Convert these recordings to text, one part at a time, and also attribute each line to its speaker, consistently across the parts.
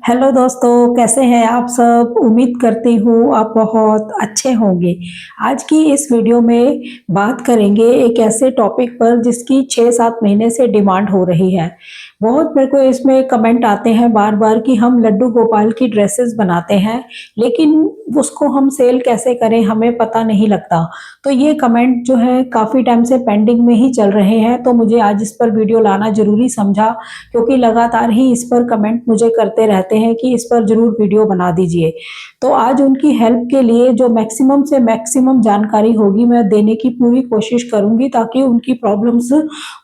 Speaker 1: Hello दोस्तों, कैसे हैं आप सब? उम्मीद करती हूँ आप बहुत अच्छे होंगे। आज की इस वीडियो में बात करेंगे एक ऐसे टॉपिक पर जिसकी 6-7 महीने से डिमांड हो रही है। बहुत मेरे को इसमें कमेंट आते हैं बार-बार कि हम लड्डू गोपाल की ड्रेसेस बनाते हैं, लेकिन उसको हम सेल कैसे करें हमें पता नहीं लगता। तो ये कमेंट जो है काफ़ी टाइम से पेंडिंग में ही चल रहे हैं, तो मुझे आज इस पर वीडियो लाना ज़रूरी समझा, क्योंकि लगातार ही इस पर कमेंट मुझे करते रहते हैं कि इस पर ज़रूर वीडियो बना दीजिए। तो आज उनकी हेल्प के लिए जो मैक्सिमम से मैक्सिमम जानकारी होगी मैं देने की पूरी कोशिश करूँगी, ताकि उनकी प्रॉब्लम्स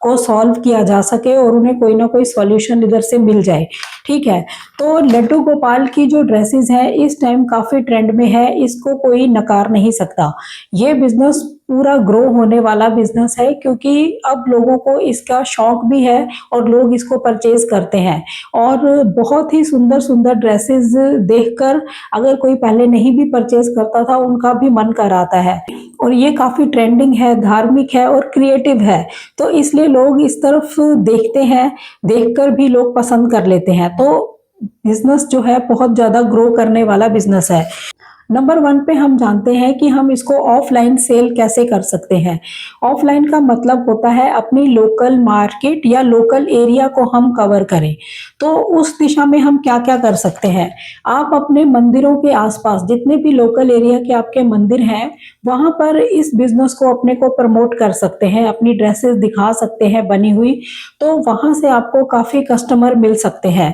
Speaker 1: को सॉल्व किया जा सके और उन्हें कोई ना कोई सॉल्यूशन इधर से मिल जाए। ठीक है? तो लड्डू गोपाल की जो ड्रेसेस हैं इस टाइम काफ़ी ट्रेंड में है, इसको कोई नकार नहीं सकता। ये बिज़नेस पूरा ग्रो होने वाला बिज़नेस है, क्योंकि अब लोगों को इसका शौक भी है और लोग इसको परचेज़ करते हैं। और बहुत ही सुंदर-सुंदर ड्रेसेस देखकर अगर कोई पहले नहीं भी परचेज़ करता था, उनका भी मन कर आता है। और ये काफ़ी ट्रेंडिंग है, धार्मिक है और क्रिएटिव है, तो इसलिए लोग इस तरफ देखते हैं, देखकर भी लोग पसंद कर लेते हैं। तो बिज़नेस जो है बहुत ज़्यादा ग्रो करने वाला बिज़नेस है। नंबर 1 पे हम जानते हैं कि हम इसको ऑफलाइन सेल कैसे कर सकते हैं। ऑफलाइन का मतलब होता है अपनी लोकल मार्केट या लोकल एरिया को हम कवर करें। तो उस दिशा में हम क्या-क्या कर सकते हैं? आप अपने मंदिरों के आस-पास जितने भी लोकल एरिया के आपके मंदिर हैं, वहाँ पर इस बिज़नेस को अपने को प्रमोट कर सकते हैं, अपनी ड्रेसेस दिखा सकते हैं बनी हुई, तो वहाँ से आपको काफ़ी कस्टमर मिल सकते हैं।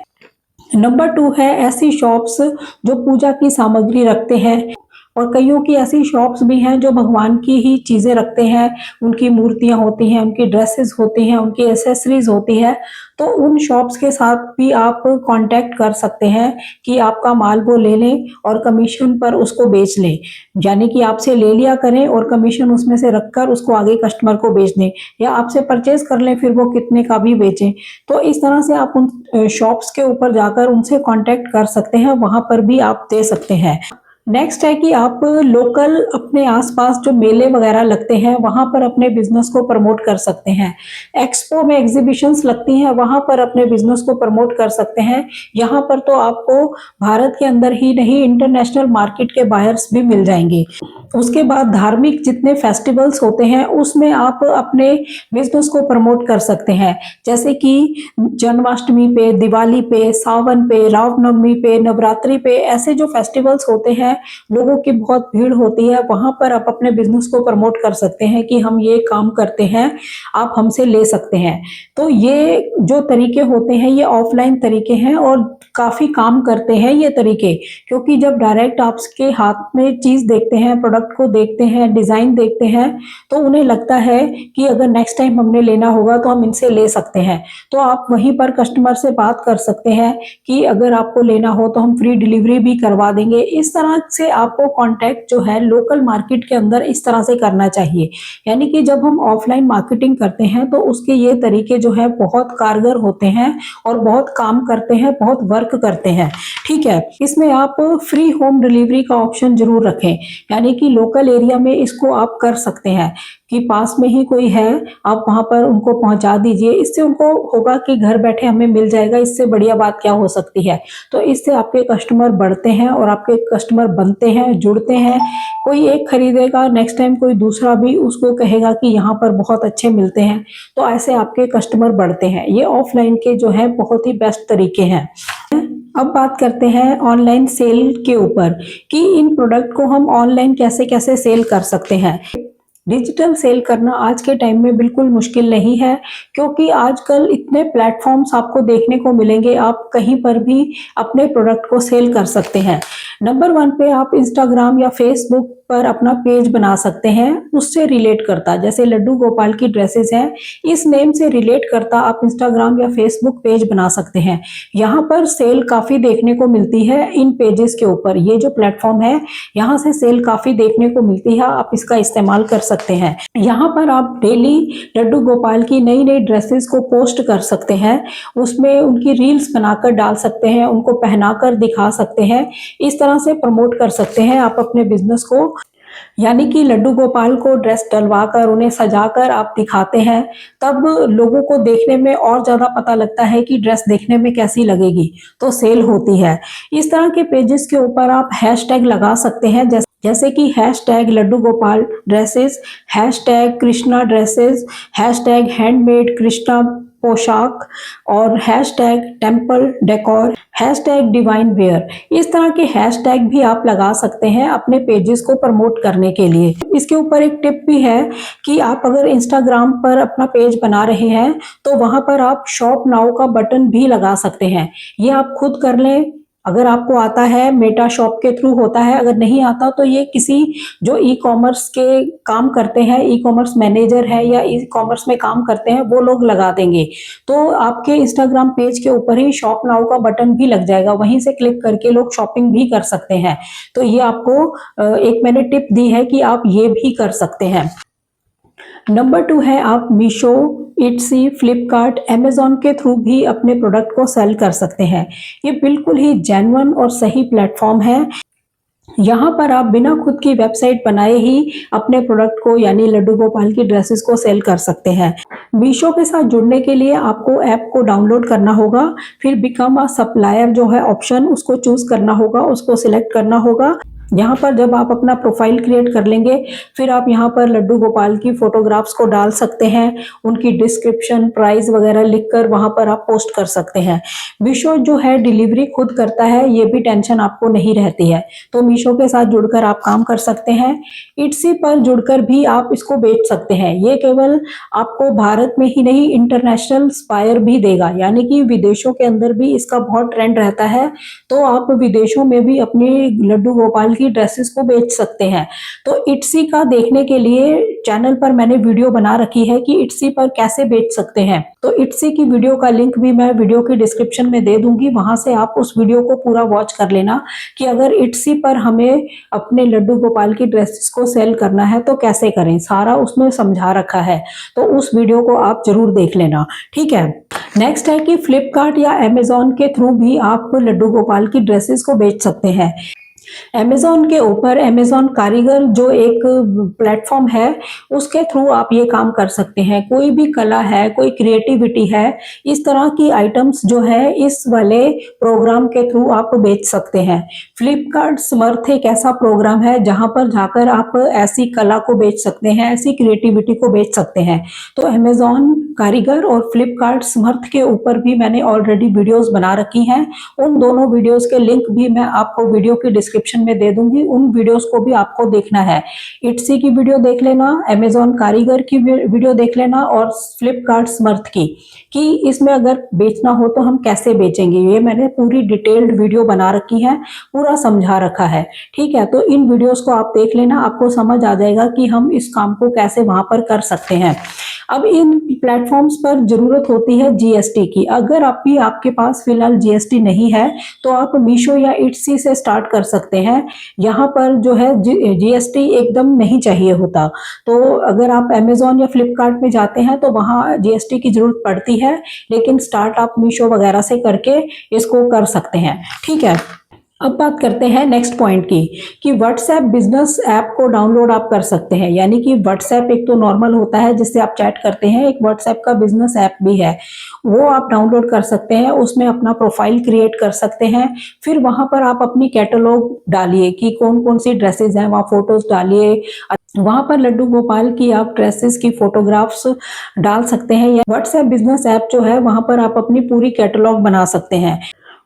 Speaker 1: नंबर 2 है ऐसी शॉप्स जो पूजा की सामग्री रखते हैं, और कईयों की ऐसी शॉप्स भी हैं जो भगवान की ही चीज़ें रखते हैं, उनकी मूर्तियाँ होती हैं, उनकी ड्रेसेस होती हैं, उनकी एक्सेसरीज़ होती है। तो उन शॉप्स के साथ भी आप कॉन्टैक्ट कर सकते हैं कि आपका माल वो ले लें और कमीशन पर उसको बेच लें। यानी कि आपसे ले लिया करें और कमीशन उसमें से रखकर उसको आगे कस्टमर को बेच दें, या आपसे परचेज़ कर लें फिर वो कितने का भी बेचें। तो इस तरह से आप उन शॉप्स के ऊपर जाकर उनसे कॉन्टैक्ट कर सकते हैं, वहाँ पर भी आप दे सकते हैं। नेक्स्ट है कि आप लोकल अपने आस-पास जो मेले वगैरह लगते हैं, वहाँ पर अपने बिज़नेस को प्रमोट कर सकते हैं। एक्सपो में एग्ज़िबिशन्स लगती हैं, वहाँ पर अपने बिज़नेस को प्रमोट कर सकते हैं। यहाँ पर तो आपको भारत के अंदर ही नहीं, इंटरनेशनल मार्केट के बायर्स भी मिल जाएँगे। उसके बाद धार्मिक जितने फेस्टिवल्स होते हैं, उसमें आप अपने बिज़नेस को प्रमोट कर सकते हैं। जैसे कि जन्माष्टमी पे, दिवाली पे, सावन पे, रामनवमी पे, नवरात्रि पे, ऐसे जो फेस्टिवल्स होते हैं, लोगों की बहुत भीड़ होती है, वहाँ पर आप अपने बिज़नेस को प्रमोट कर सकते हैं कि हम ये काम करते हैं, आप हमसे ले सकते हैं। तो ये जो तरीके होते हैं, ये ऑफ़लाइन तरीके हैं और काफ़ी काम करते हैं ये तरीके, क्योंकि जब डायरेक्ट आपके हाथ में चीज़ देखते हैं, प्रोडक्ट को देखते हैं, डिज़ाइन देखते हैं, तो उन्हें लगता है कि अगर नेक्स्ट टाइम हमने लेना होगा तो हम इनसे ले सकते हैं। तो आप वहीं पर कस्टमर से बात कर सकते हैं कि अगर आपको लेना हो तो हम फ्री डिलीवरी भी करवा देंगे। इस तरह से आपको कॉन्टैक्ट जो है लोकल मार्केट के अंदर इस तरह से करना चाहिए। यानी कि जब हम ऑफ़लाइन मार्केटिंग करते हैं तो उसके ये तरीके जो है बहुत कारगर होते हैं और बहुत काम करते हैं, बहुत वर्क करते हैं। ठीक है? इसमें आप फ्री होम डिलीवरी का ऑप्शन ज़रूर रखें, यानी कि लोकल एरिया में इसको आप कर सकते हैं कि पास में ही कोई है, आप वहाँ पर उनको पहुँचा दीजिए। इससे उनको होगा कि घर बैठे हमें मिल जाएगा, इससे बढ़िया बात क्या हो सकती है। तो इससे आपके कस्टमर बढ़ते हैं और आपके कस्टमर बनते हैं, जुड़ते हैं। कोई एक खरीदेगा, नेक्स्ट टाइम कोई दूसरा भी उसको कहेगा कि यहाँ पर बहुत अच्छे मिलते हैं। तो ऐसे आपके कस्टमर बढ़ते हैं। ये ऑफ़लाइन के जो है बहुत ही बेस्ट तरीके हैं। अब बात करते हैं ऑनलाइन सेल के ऊपर कि इन प्रोडक्ट को हम ऑनलाइन कैसे-कैसे सेल कर सकते हैं। डिजिटल सेल करना आज के टाइम में बिल्कुल मुश्किल नहीं है, क्योंकि आजकल इतने प्लेटफ़ॉर्म्स आपको देखने को मिलेंगे, आप कहीं पर भी अपने प्रोडक्ट को सेल कर सकते हैं। नंबर 1 पे आप इंस्टाग्राम या फ़ेसबुक पर अपना पेज बना सकते हैं, उससे रिलेट करता, जैसे लड्डू गोपाल की ड्रेसेस हैं, इस नेम से रिलेट करता आप इंस्टाग्राम या फ़ेसबुक पेज बना सकते हैं। यहाँ पर सेल काफ़ी देखने को मिलती है इन पेजेस के ऊपर। ये जो प्लेटफ़ॉर्म है, यहाँ से सेल काफ़ी देखने को मिलती है, आप इसका इस्तेमाल कर सकते हैं। यहाँ पर आप डेली लड्डू गोपाल की नई-नई ड्रेसेस को पोस्ट कर सकते हैं, उसमें उनकी रील्स बनाकर डाल सकते हैं, उनको पहनाकर दिखा सकते हैं, इस तरह से प्रमोट कर सकते हैं आप अपने बिज़नेस को। यानी कि लड्डू गोपाल को ड्रेस डलवाकर उन्हें सजाकर आप दिखाते हैं, तब लोगों को देखने में और ज़्यादा पता लगता है कि ड्रेस देखने में कैसी लगेगी, तो सेल होती है। इस तरह के पेजेस के ऊपर आप हैशटैग लगा सकते हैं, जैसे कि hashtag Laddu Gopal dresses, hashtag Krishna dresses, hashtag handmade Krishna पोशाक और hashtag temple decor, hashtag divine wear. इस तरह के हैशटैग भी आप लगा सकते हैं अपने पेजेस को प्रमोट करने के लिए। इसके ऊपर एक टिप भी है कि आप अगर इंस्टाग्राम पर अपना पेज बना रहे हैं तो वहां पर आप शॉप नाउ का बटन भी लगा सकते हैं। ये आप खुद कर लें, अगर आपको आता है मेटा शॉप के थ्रू होता है, अगर नहीं आता तो ये किसी जो ई कॉमर्स के काम करते हैं, ई कॉमर्स मैनेजर है या ई कॉमर्स में काम करते हैं, वो लोग लगा देंगे। तो आपके इंस्टाग्राम पेज के ऊपर ही शॉप नाउ का बटन भी लग जाएगा, वहीं से क्लिक करके लोग शॉपिंग भी कर सकते हैं। तो ये आपको एक मैंने टिप दी है कि आप ये भी कर सकते हैं। नंबर 2 है, आप मीशो, इट्सी, फ्लिपकार्ट, अमेज़न के थ्रू भी अपने प्रोडक्ट को सेल कर सकते हैं। ये बिल्कुल ही जेन्युइन और सही प्लेटफॉर्म है। यहाँ पर आप बिना खुद की वेबसाइट बनाए ही अपने प्रोडक्ट को यानी लड्डू गोपाल की ड्रेसेस को सेल कर सकते हैं। मीशो के साथ जुड़ने के लिए आपको ऐप को डाउनलोड करना होगा, फिर बिकम अ सप्लायर जो है ऑप्शन, उसको चूज करना होगा, उसको सिलेक्ट करना होगा। यहाँ पर जब आप अपना प्रोफाइल क्रिएट कर लेंगे, फिर आप यहाँ पर लड्डू गोपाल की फोटोग्राफ्स को डाल सकते हैं, उनकी डिस्क्रिप्शन, प्राइस वगैरह लिखकर वहाँ पर आप पोस्ट कर सकते हैं। मीशो जो है डिलीवरी खुद करता है, ये भी टेंशन आपको नहीं रहती है। तो मीशो के साथ जुड़कर आप काम कर सकते हैं। इट्सी पर जुड़कर भी आप इसको बेच सकते हैं। ये केवल आपको भारत में ही नहीं, इंटरनेशनल स्पायर भी देगा, यानी कि विदेशों के अंदर भी इसका बहुत ट्रेंड रहता है। तो आप विदेशों में भी अपने लड्डू गोपाल की ड्रेसेस को बेच सकते हैं। तो इट्सी का देखने के लिए चैनल पर मैंने वीडियो बना रखी है कि इट्सी पर कैसे बेच सकते हैं। तो इट्सी की वीडियो का लिंक भी मैं वीडियो की डिस्क्रिप्शन में दे दूंगी, वहां से आप उस वीडियो को पूरा वॉच कर लेना कि अगर इट्सी पर हमें अपने लड्डू गोपाल की ड्रेसेस को सेल करना है तो कैसे करें, सारा उसमें समझा रखा है। तो उस वीडियो को आप जरूर देख लेना, ठीक है। नेक्स्ट है कि फ्लिपकार्ट या अमेज़न के थ्रू भी आप लड्डू गोपाल की ड्रेसेस को बेच सकते हैं। अमेज़न के ऊपर अमेज़न कारीगर जो एक प्लेटफॉर्म है, उसके थ्रू आप ये काम कर सकते हैं। कोई भी कला है, कोई क्रिएटिविटी है, इस तरह की आइटम्स जो है इस वाले प्रोग्राम के थ्रू आप बेच सकते हैं। फ्लिपकार्ट समर्थ एक ऐसा प्रोग्राम है जहां पर जाकर आप ऐसी कला को बेच सकते हैं, ऐसी क्रिएटिविटी को बेच सकते हैं। तो अमेज़न कारीगर और फ्लिपकार्ट समर्थ के ऊपर भी मैंने ऑलरेडी वीडियोस बना रखी हैं। उन दोनों वीडियोस के लिंक भी मैं आपको वीडियो की डिस्क्रिप्शन में दे दूंगी, उन वीडियोस को भी आपको देखना है। इट्सी की वीडियो देख लेना, अमेज़न कारीगर की वीडियो देख लेना और फ्लिपकार्ट समर्थ की, कि इसमें अगर बेचना हो तो हम कैसे बेचेंगे, ये मैंने पूरी डिटेल्ड वीडियो बना रखी है, पूरा समझा रखा है, ठीक है। तो इन वीडियोस को आप देख लेना, आपको समझ आ जाएगा कि हम इस काम को कैसे वहां पर कर सकते हैं। अब इन प्लेटफॉर्म्स पर जरूरत होती है जीएसटी की। अगर अभी आपके पास फिलहाल जीएसटी नहीं है तो आप मीशो या इट्सी से स्टार्ट कर सकते हैं। यहाँ पर जो है जीएसटी एकदम नहीं चाहिए होता। तो अगर आप अमेज़न या फ्लिपकार्ट में जाते हैं तो वहाँ जीएसटी की जरूरत पड़ती है, लेकिन स्टार्ट आप मीशो वगैरह से करके इसको कर सकते हैं, ठीक है। अब बात करते हैं नेक्स्ट पॉइंट की, कि व्हाट्सएप बिजनेस ऐप को डाउनलोड आप कर सकते हैं। यानी कि व्हाट्सएप एक तो नॉर्मल होता है जिससे आप चैट करते हैं, एक व्हाट्सएप का बिजनेस ऐप भी है, वो आप डाउनलोड कर सकते हैं। उसमें अपना प्रोफाइल क्रिएट कर सकते हैं, फिर वहां पर आप अपनी कैटलॉग डालिए कि कौन कौन सी ड्रेसेस हैं, वहाँ फोटोज डालिए, वहां पर लड्डू गोपाल की आप ड्रेसेस की फोटोग्राफ्स डाल सकते हैं। या व्हाट्सएप बिजनेस ऐप जो है वहां पर आप अपनी पूरी कैटलॉग बना सकते हैं।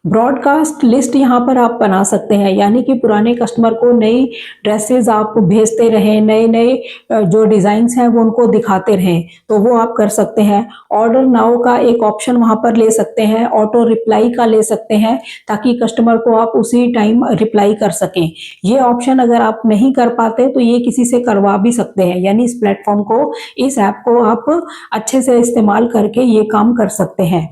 Speaker 1: ब्रॉडकास्ट लिस्ट यहाँ पर आप बना सकते हैं, यानी कि पुराने कस्टमर को नई ड्रेसेस आप भेजते रहें, नए नए जो डिज़ाइंस हैं वो उनको दिखाते रहें, तो वो आप कर सकते हैं। ऑर्डर नाउ का एक ऑप्शन वहाँ पर ले सकते हैं, ऑटो रिप्लाई का ले सकते हैं, ताकि कस्टमर को आप उसी टाइम रिप्लाई कर सकें। ये ऑप्शन अगर आप नहीं कर पाते तो ये किसी से करवा भी सकते हैं, यानी इस प्लेटफॉर्म को, इस ऐप को आप अच्छे से इस्तेमाल करके ये काम कर सकते हैं।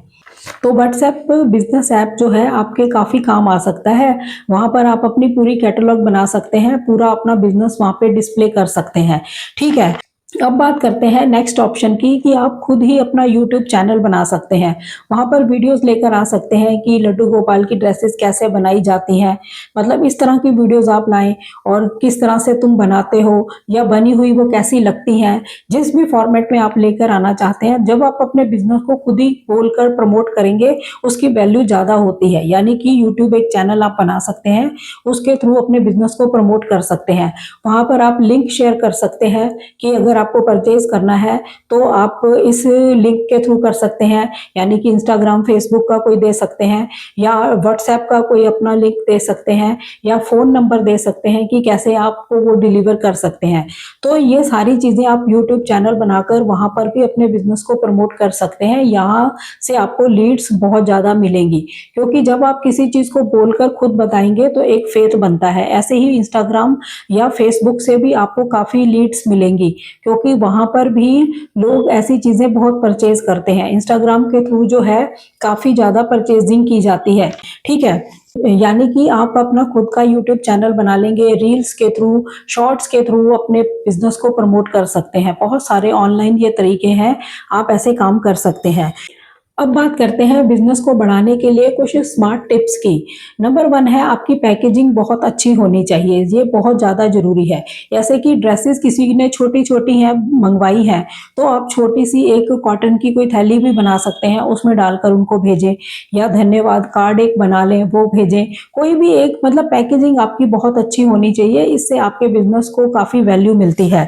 Speaker 1: तो व्हाट्सएप बिजनेस ऐप जो है आपके काफ़ी काम आ सकता है। वहाँ पर आप अपनी पूरी कैटलॉग बना सकते हैं, पूरा अपना बिजनेस वहाँ पे डिस्प्ले कर सकते हैं, ठीक है। अब बात करते हैं नेक्स्ट ऑप्शन की कि आप खुद ही अपना यूट्यूब चैनल बना सकते हैं। वहाँ पर वीडियोस लेकर आ सकते हैं कि लड्डू गोपाल की ड्रेसेस कैसे बनाई जाती हैं। मतलब इस तरह की वीडियोस आप लाएँ और किस तरह से तुम बनाते हो या बनी हुई वो कैसी लगती हैं। जिस भी फॉर्मेट में आप लेकर आना चाहते हैं, जब आप अपने बिज़नेस को खुद ही बोलकर प्रमोट करेंगे, उसकी वैल्यू ज़्यादा होती है। यानी कि यूट्यूब एक चैनल आप बना सकते हैं, उसके थ्रू अपने बिज़नेस को प्रमोट कर सकते हैं। वहाँ पर आप लिंक शेयर कर सकते हैं कि अगर आपको परचेज करना है तो आप इस लिंक के थ्रू कर सकते हैं। यानी कि इंस्टाग्राम, फेसबुक का कोई दे सकते हैं या व्हाट्सएप का कोई अपना लिंक दे सकते हैं या फ़ोन नंबर दे सकते हैं कि कैसे आपको वो डिलीवर कर सकते हैं। तो ये सारी चीज़ें आप यूट्यूब चैनल बनाकर वहाँ पर भी अपने बिज़नेस को प्रमोट कर सकते हैं। यहाँ से आपको लीड्स बहुत ज़्यादा मिलेंगी, क्योंकि जब आप किसी चीज़ को बोलकर खुद बताएँगे तो एक फेथ बनता है। ऐसे ही इंस्टाग्राम या फेसबुक से भी आपको काफ़ी लीड्स मिलेंगी, क्योंकि वहाँ पर भी लोग ऐसी चीज़ें बहुत परचेज़ करते हैं। इंस्टाग्राम के थ्रू जो है काफ़ी ज़्यादा परचेज़िंग की जाती है, ठीक है? यानी कि आप अपना खुद का यूट्यूब चैनल बना लेंगे, रील्स के थ्रू, शॉर्ट्स के थ्रू अपने बिज़नेस को प्रमोट कर सकते हैं। बहुत सारे ऑनलाइन ये तरीके हैं, आप ऐसे काम कर सकते हैं। अब बात करते हैं बिज़नेस को बढ़ाने के लिए कुछ स्मार्ट टिप्स की। नंबर 1 है आपकी पैकेजिंग बहुत अच्छी होनी चाहिए, ये बहुत ज़्यादा ज़रूरी है। जैसे कि ड्रेसेस किसी ने छोटी-छोटी हैं मँगवाई हैं, तो आप छोटी-सी एक कॉटन की कोई थैली भी बना सकते हैं, उसमें डालकर उनको भेजें या धन्यवाद कार्ड एक बना लें, वो भेजें। कोई भी एक मतलब पैकेजिंग आपकी बहुत अच्छी होनी चाहिए, इससे आपके बिज़नेस को काफ़ी वैल्यू मिलती है।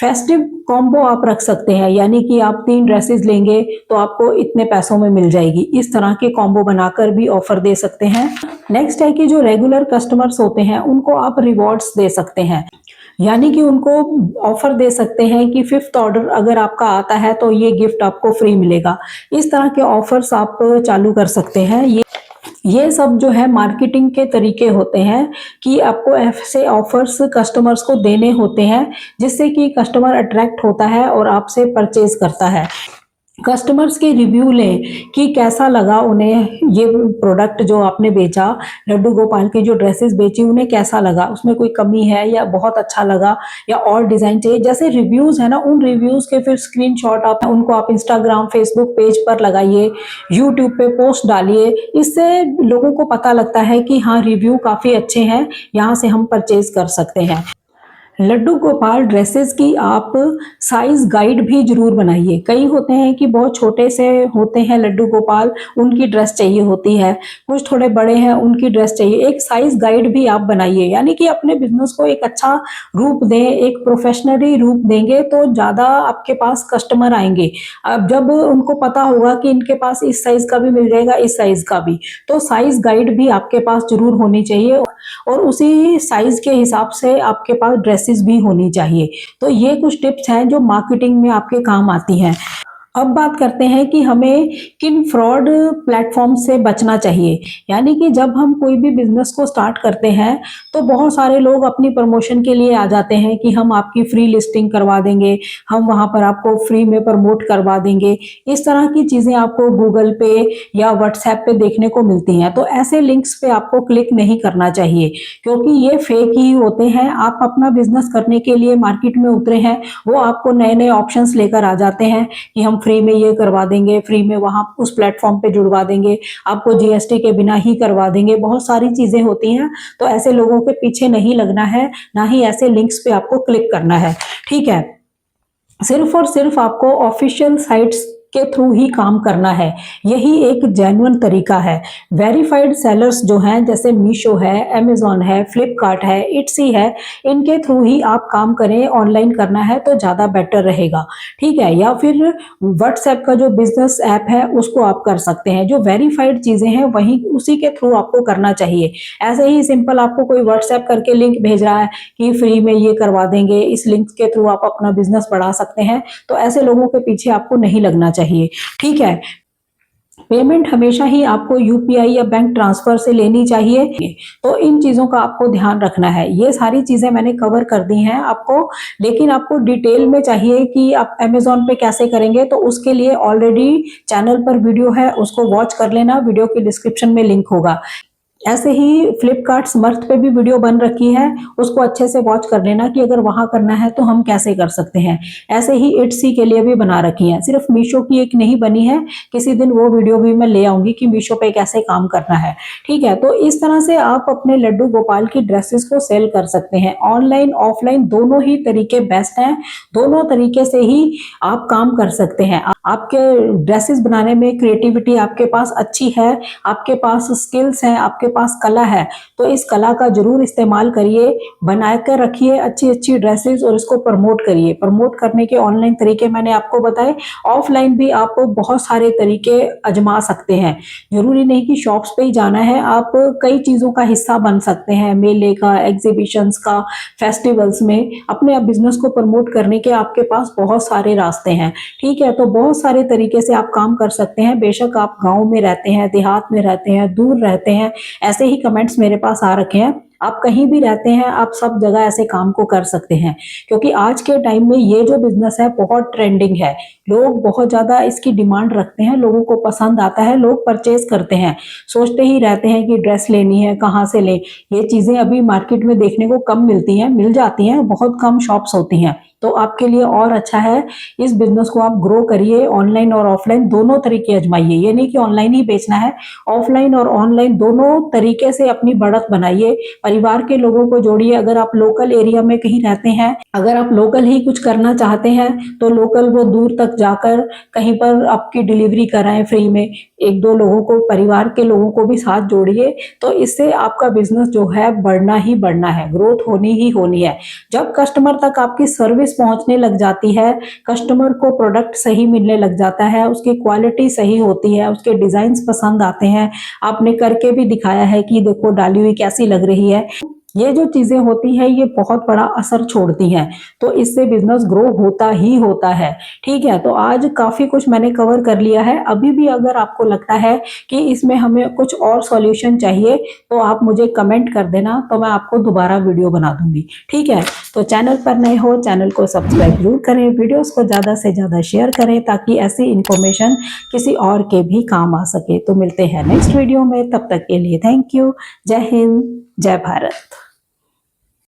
Speaker 1: फेस्टिव कॉम्बो आप रख सकते हैं, यानी कि आप 3 ड्रेसेस लेंगे तो आपको इतने पैसों में मिल जाएगी। इस तरह के कॉम्बो बनाकर भी ऑफर दे सकते हैं। नेक्स्ट है कि जो रेगुलर कस्टमर्स होते हैं उनको आप रिवॉर्ड्स दे सकते हैं। यानी कि उनको ऑफर दे सकते हैं कि 5th ऑर्डर अगर आपका आता है तो ये गिफ्ट आपको फ्री मिलेगा। इस तरह के ऑफर्स आप चालू कर सकते हैं। ये सब जो है मार्केटिंग के तरीके होते हैं कि आपको ऐसे ऑफर्स कस्टमर्स को देने होते हैं, जिससे कि कस्टमर अट्रैक्ट होता है और आपसे परचेज करता है। कस्टमर्स के रिव्यू लें कि कैसा लगा उन्हें ये प्रोडक्ट जो आपने बेचा, लड्डू गोपाल की जो ड्रेसेस बेची उन्हें कैसा लगा, उसमें कोई कमी है या बहुत अच्छा लगा या और डिज़ाइन चाहिए। जैसे रिव्यूज़ है ना, उन रिव्यूज़ के फिर स्क्रीनशॉट आप उनको आप इंस्टाग्राम, फेसबुक पेज पर लगाइए, यूट्यूब पे पोस्ट डालिए। इससे लोगों को पता लगता है कि हाँ, रिव्यू काफ़ी अच्छे हैं, यहाँ से हम परचेज़ कर सकते हैं। लड्डू गोपाल ड्रेसेस की आप साइज़ गाइड भी ज़रूर बनाइए। कई होते हैं कि बहुत छोटे से होते हैं लड्डू गोपाल, उनकी ड्रेस चाहिए होती है, कुछ थोड़े बड़े हैं उनकी ड्रेस चाहिए। एक साइज़ गाइड भी आप बनाइए, यानी कि अपने बिज़नेस को एक अच्छा रूप दें, एक प्रोफ़ेशनली रूप देंगे तो ज़्यादा आपके पास कस्टमर आएँगे। अब जब उनको पता होगा कि इनके पास इस साइज़ का भी मिल जाएगा, इस साइज़ का भी, तो साइज़ गाइड भी आपके पास ज़रूर होनी चाहिए और उसी साइज़ के हिसाब से आपके पास ड्रेसेस भी होनी चाहिए। तो ये कुछ टिप्स हैं जो मार्केटिंग में आपके काम आती हैं। अब बात करते हैं कि हमें किन फ्रॉड प्लेटफ़ॉर्म से बचना चाहिए। यानी कि जब हम कोई भी बिज़नेस को स्टार्ट करते हैं, तो बहुत सारे लोग अपनी प्रमोशन के लिए आ जाते हैं कि हम आपकी फ्री लिस्टिंग करवा देंगे, हम वहाँ पर आपको फ्री में प्रमोट करवा देंगे। इस तरह की चीज़ें आपको गूगल पे या व्हाट्सएप पे देखने को मिलती हैं। तो ऐसे लिंक्स पे आपको क्लिक नहीं करना चाहिए, क्योंकि ये फेक ही होते हैं। आप अपना बिज़नेस करने के लिए मार्केट में उतरे हैं, वो आपको नए-नए ऑप्शंस लेकर आ जाते हैं कि हम फ्री में ये करवा देंगे, फ्री में वहाँ उस प्लेटफ़ॉर्म पे जुड़वा देंगे, आपको जीएसटी के बिना ही करवा देंगे, बहुत सारी चीज़ें होती हैं। तो ऐसे लोगों के पीछे नहीं लगना है, ना ही ऐसे लिंक्स पे आपको क्लिक करना है, ठीक है? सिर्फ़ और सिर्फ़ आपको ऑफ़िशियल साइट्स के थ्रू ही काम करना है, यही एक जेन्युइन तरीका है। वेरिफाइड सेलर्स जो हैं जैसे मीशो है, अमेज़न है, फ्लिपकार्ट है, इट्सी है, इनके थ्रू ही आप काम करें, ऑनलाइन करना है तो ज़्यादा बेटर रहेगा, ठीक है? या फिर व्हाट्सएप का जो बिज़नेस ऐप है उसको आप कर सकते हैं। जो वेरिफाइड चीज़ें हैं वहीं उसी के थ्रू आपको करना चाहिए। ऐसे ही सिंपल आपको कोई व्हाट्सएप करके लिंक भेज रहा है कि फ्री में ये करवा देंगे, इस लिंक के थ्रू आप अपना बिज़नेस बढ़ा सकते हैं, तो ऐसे लोगों के पीछे आपको नहीं लगना चाहिए, ठीक है? पेमेंट हमेशा ही आपको यूपीआई या बैंक ट्रांसफर से लेनी चाहिए, तो इन चीज़ों का आपको ध्यान रखना है। ये सारी चीज़ें मैंने कवर कर दी हैं आपको, लेकिन आपको डिटेल में चाहिए कि आप अमेज़न पे कैसे करेंगे, तो उसके लिए ऑलरेडी चैनल पर वीडियो है, उसको वॉच कर लेना, वीडियो की डिस्क्रिप्शन में लिंक होगा। ऐसे ही फ्लिपकार्ट समर्थ पे भी वीडियो बन रखी है, उसको अच्छे से वॉच कर लेना कि अगर वहां करना है तो हम कैसे कर सकते हैं। ऐसे ही इट्सी के लिए भी बना रखी है, सिर्फ मीशो की एक नहीं बनी है, किसी दिन वो वीडियो भी मैं ले आऊंगी कि मीशो पे कैसे काम करना है। ठीक है, तो इस तरह से आप अपने लड्डू गोपाल की ड्रेसेस को सेल कर सकते हैं। ऑनलाइन ऑफलाइन दोनों ही तरीके बेस्ट हैं, दोनों तरीके से ही आप काम कर सकते हैं। आपके ड्रेसेस बनाने में क्रिएटिविटी आपके पास अच्छी है, आपके पास स्किल्स हैं, आपके पास कला है, तो इस कला का जरूर इस्तेमाल करिए, बना कर रखिए अच्छी अच्छी ड्रेसेस और इसको प्रमोट करिए। प्रमोट करने के ऑनलाइन तरीके मैंने आपको बताए, ऑफलाइन भी आप बहुत सारे तरीके आजमा सकते हैं। जरूरी नहीं कि शॉप्स पे ही जाना है, आप कई चीजों का हिस्सा बन सकते हैं, मेले का, एग्जीबिशंस का, फेस्टिवल्स में अपने बिजनेस को प्रमोट करने के आपके पास बहुत सारे रास्ते हैं। ठीक है, तो बहुत सारे तरीके से आप काम कर सकते हैं। बेशक आप गांव में रहते हैं, देहात में रहते हैं, दूर रहते हैं, ऐसे ही कमेंट्स मेरे पास आ रखे हैं। आप कहीं भी रहते हैं, आप सब जगह ऐसे काम को कर सकते हैं, क्योंकि आज के टाइम में ये जो बिजनेस है बहुत ट्रेंडिंग है। लोग बहुत ज्यादा इसकी डिमांड रखते हैं, लोगों को पसंद आता है, लोग परचेज करते हैं, सोचते ही रहते हैं कि ड्रेस लेनी है, कहाँ से लें। ये चीजें अभी मार्केट में देखने को कम मिलती हैं, मिल जाती हैं, बहुत कम शॉप्स होती हैं। तो आपके लिए और अच्छा है, इस बिजनेस को आप ग्रो करिए, ऑनलाइन और ऑफलाइन दोनों तरीके आजमाइए। ये नहीं कि ऑनलाइन ही बेचना है, ऑफलाइन और ऑनलाइन दोनों तरीके से अपनी बढ़त बनाइए, परिवार के लोगों को जोड़िए। अगर आप लोकल एरिया में कहीं रहते हैं, अगर आप लोकल ही कुछ करना चाहते हैं, तो लोकल वो दूर तक जाकर कहीं पर आपकी डिलीवरी कराएं फ्री में, एक दो लोगों को, परिवार के लोगों को भी साथ जोड़िए। तो इससे आपका बिजनेस जो है बढ़ना ही बढ़ना है, ग्रोथ होनी ही होनी है। जब कस्टमर तक आपकी सर्विस पहुंचने लग जाती है, कस्टमर को प्रोडक्ट सही मिलने लग जाता है, उसकी क्वालिटी सही होती है, उसके डिजाइन्स पसंद आते हैं, आपने करके भी दिखाया है कि देखो डाली हुई कैसी लग रही है, ये जो चीजें होती हैं ये बहुत बड़ा असर छोड़ती हैं, तो इससे बिजनेस ग्रो होता ही होता है। ठीक है, तो आज काफी कुछ मैंने कवर कर लिया है। अभी भी अगर आपको लगता है कि इसमें हमें कुछ और सॉल्यूशन चाहिए, तो आप मुझे कमेंट कर देना, तो मैं आपको दोबारा वीडियो बना दूंगी। ठीक है, तो चैनल पर नए हो, चैनल को सब्सक्राइब जरूर करें, वीडियोस को ज्यादा से ज्यादा शेयर करें, ताकि ऐसी इंफॉर्मेशन किसी और के भी काम आ सके। तो मिलते हैं नेक्स्ट वीडियो में, तब तक के लिए थैंक यू। जय हिंद, जय भारत।